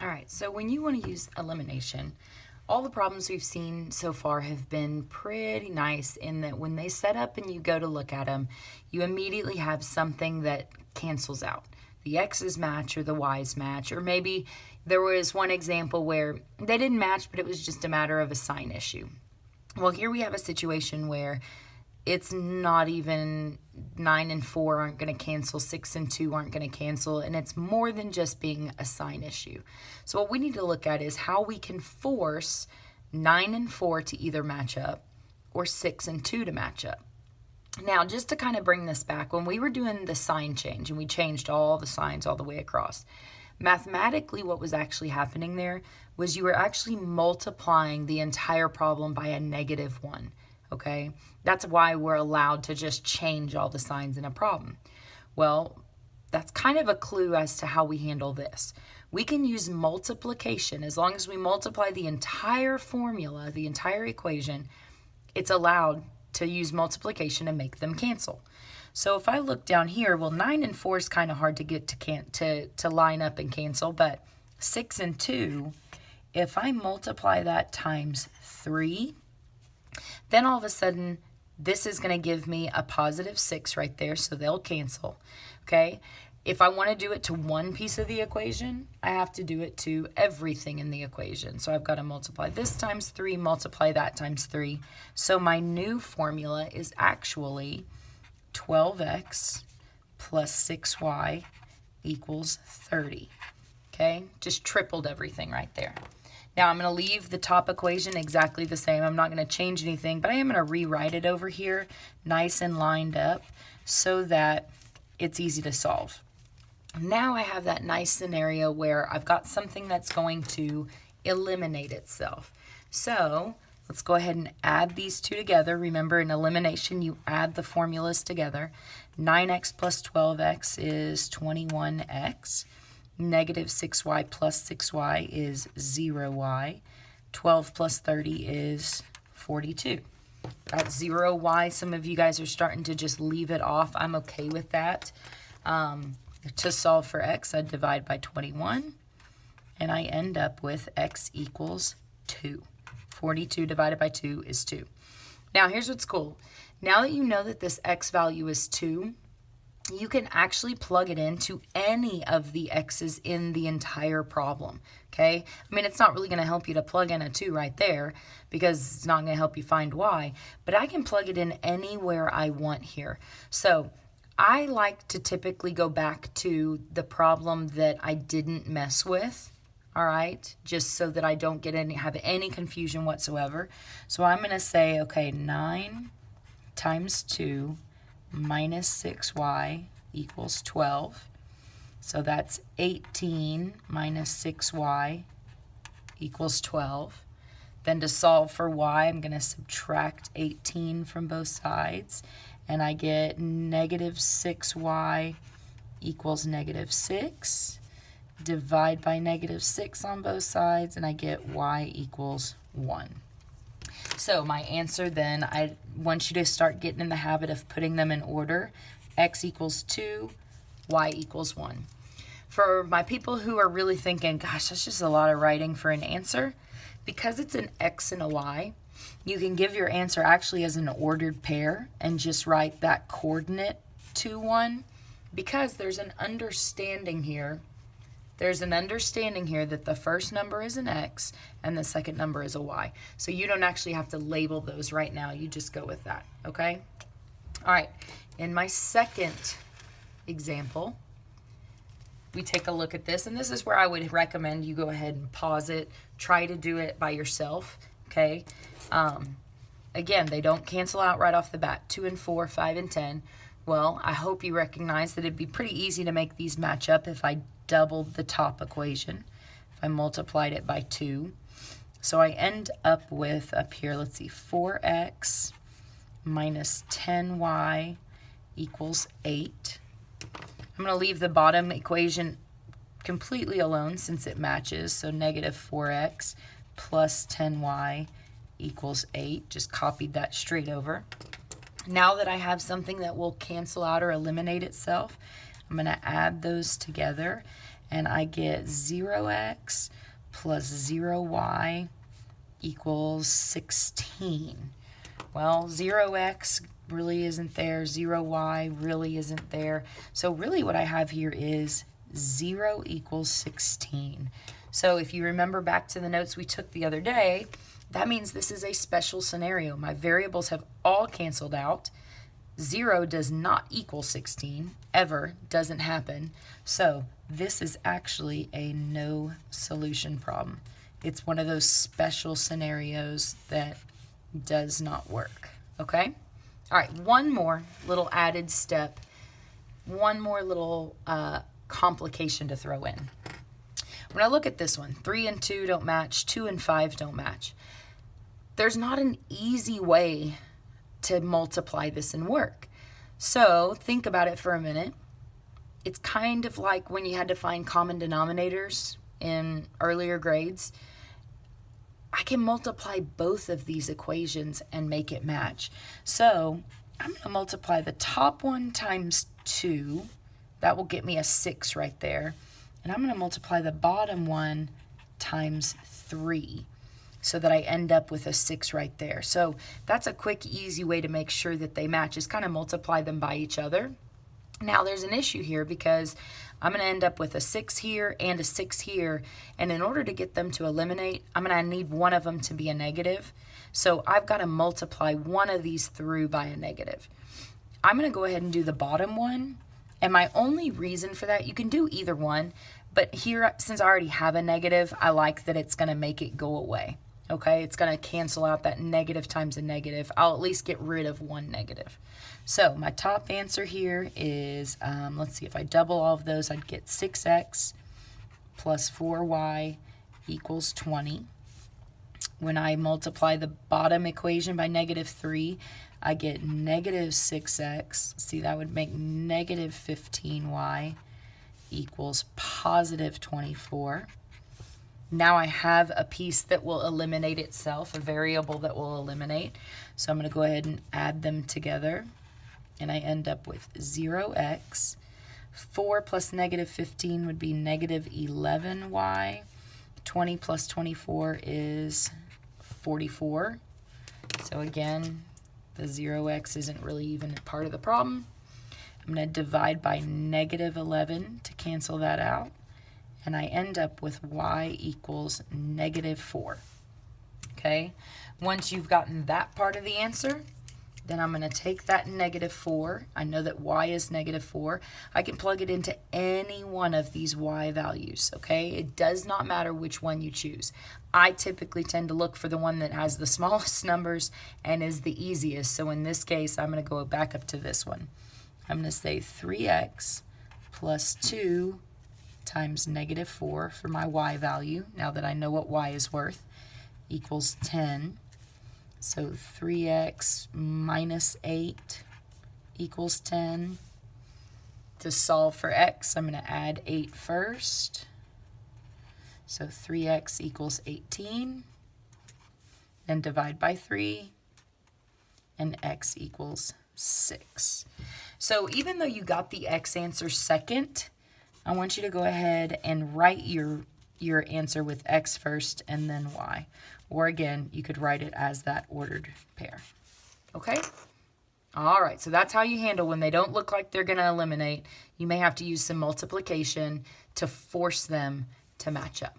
All right, so when you want to use elimination, all the problems we've seen so far have been pretty nice in that when they set up and you go to look at them, you immediately have something that cancels out. The X's match or the Y's match, or maybe there was one example where they didn't match, but it was just a matter of a sign issue. Well, here we have a situation where it's not even 9 and 4 aren't going to cancel, 6 and 2 aren't going to cancel, and it's more than just being a sign issue. So what we need to look at is how we can force 9 and 4 to either match up or 6 and 2 to match up. Now, just to kind of bring this back, when we were doing the sign change and we changed all the signs all the way across, mathematically what was actually happening there was you were actually multiplying the entire problem by a -1. Okay, that's why we're allowed to just change all the signs in a problem. Well, that's kind of a clue as to how we handle this. We can use multiplication. As long as we multiply the entire formula, the entire equation, it's allowed to use multiplication and make them cancel. So if I look down here, well, 9 and 4 is kind of hard to get to line up and cancel, but 6 and 2, if I multiply that times 3, then all of a sudden, this is going to give me a +6 right there, so they'll cancel, okay? If I want to do it to one piece of the equation, I have to do it to everything in the equation. So I've got to multiply this times 3, multiply that times 3. So my new formula is actually 12x plus 6y equals 30, okay? Just tripled everything right there. Now, I'm going to leave the top equation exactly the same. I'm not going to change anything, but I am going to rewrite it over here nice and lined up so that it's easy to solve. Now I have that nice scenario where I've got something that's going to eliminate itself. So let's go ahead and add these two together. Remember, in elimination, you add the formulas together. 9x plus 12x is 21x. -6y plus 6y is 0y. 12 plus 30 is 42. Got 0y. Some of you guys are starting to just leave it off. I'm okay with that. To solve for x, I divide by 21, and I end up with x equals 2. 42 divided by 2 is 2. Now, here's what's cool. Now that you know that this x value is 2, you can actually plug it into any of the x's in the entire problem, okay? I mean, it's not really going to help you to plug in a 2 right there because it's not going to help you find y, but I can plug it in anywhere I want here. So I like to typically go back to the problem that I didn't mess with, all right, just so that I don't have any confusion whatsoever. So I'm going to say, okay, 9 times 2 minus 6y equals 12. So that's 18 minus 6y equals 12. Then to solve for y, I'm going to subtract 18 from both sides, and I get -6y equals -6. Divide by -6 on both sides, and I get y equals 1. So my answer then, I want you to start getting in the habit of putting them in order. X equals 2, y equals 1. For my people who are really thinking, gosh, that's just a lot of writing for an answer, because it's an X and a Y, you can give your answer actually as an ordered pair and just write that coordinate to 1, because there's an understanding here. There's an understanding here that the first number is an X and the second number is a Y. So you don't actually have to label those right now. You just go with that, okay? All right, in my second example, we take a look at this, and this is where I would recommend you go ahead and pause it. Try to do it by yourself, okay? Again, they don't cancel out right off the bat. 2 and 4, 5 and 10. Well, I hope you recognize that it'd be pretty easy to make these match up if I doubled the top equation, if I multiplied it by 2. So I end up with, up here, let's see, 4x minus 10y equals 8. I'm going to leave the bottom equation completely alone since it matches, so -4x plus 10y equals 8. Just copied that straight over. Now that I have something that will cancel out or eliminate itself, I'm going to add those together, and I get 0x plus 0y equals 16. Well, 0x really isn't there, 0y really isn't there. So really what I have here is 0 equals 16. So if you remember back to the notes we took the other day, that means this is a special scenario. My variables have all canceled out. 0 does not equal 16, ever, doesn't happen. So this is actually a no solution problem. It's one of those special scenarios that does not work, okay? All right, one more little added step, one more little complication to throw in. When I look at this one, 3 and 2 don't match, 2 and 5 don't match. There's not an easy way to multiply this and work. So think about it for a minute. It's kind of like when you had to find common denominators in earlier grades. I can multiply both of these equations and make it match. So I'm going to multiply the top one times 2. That will get me a 6 right there. And I'm going to multiply the bottom one times 3 so that I end up with a 6 right there. So that's a quick, easy way to make sure that they match, is kind of multiply them by each other. Now there's an issue here because I'm going to end up with a 6 here and a 6 here, and in order to get them to eliminate, I'm going to need one of them to be a negative. So I've got to multiply one of these through by a negative. I'm going to go ahead and do the bottom one, and my only reason for that, you can do either one, but here, since I already have a negative, I like that it's going to make it go away. Okay, it's going to cancel out that negative times a negative. I'll at least get rid of one negative. So my top answer here is, let's see, if I double all of those, I'd get 6x plus 4y equals 20. When I multiply the bottom equation by negative 3, I get negative 6x. See, that would make negative 15y equals positive 24. Now I have a piece that will eliminate itself, a variable that will eliminate. So I'm going to go ahead and add them together, and I end up with 0x. 4 plus negative 15 would be negative 11y. 20 plus 24 is 44. So again, the 0x isn't really even part of the problem. I'm going to divide by negative 11 to cancel that out. And I end up with y equals negative 4. Okay? Once you've gotten that part of the answer, then I'm going to take that negative 4. I know that y is negative 4. I can plug it into any one of these y values, okay? It does not matter which one you choose. I typically tend to look for the one that has the smallest numbers and is the easiest. So in this case, I'm going to go back up to this one. I'm going to say 3x plus 2 times negative 4 for my y value, now that I know what y is worth, equals 10. So 3x minus 8 equals 10. To solve for x, I'm going to add 8 first. So 3x equals 18. Then divide by 3, and x equals 6. So even though you got the x answer second, I want you to go ahead and write your answer with x first and then y. Or again, you could write it as that ordered pair. Okay? All right, so that's how you handle when they don't look like they're going to eliminate. You may have to use some multiplication to force them to match up.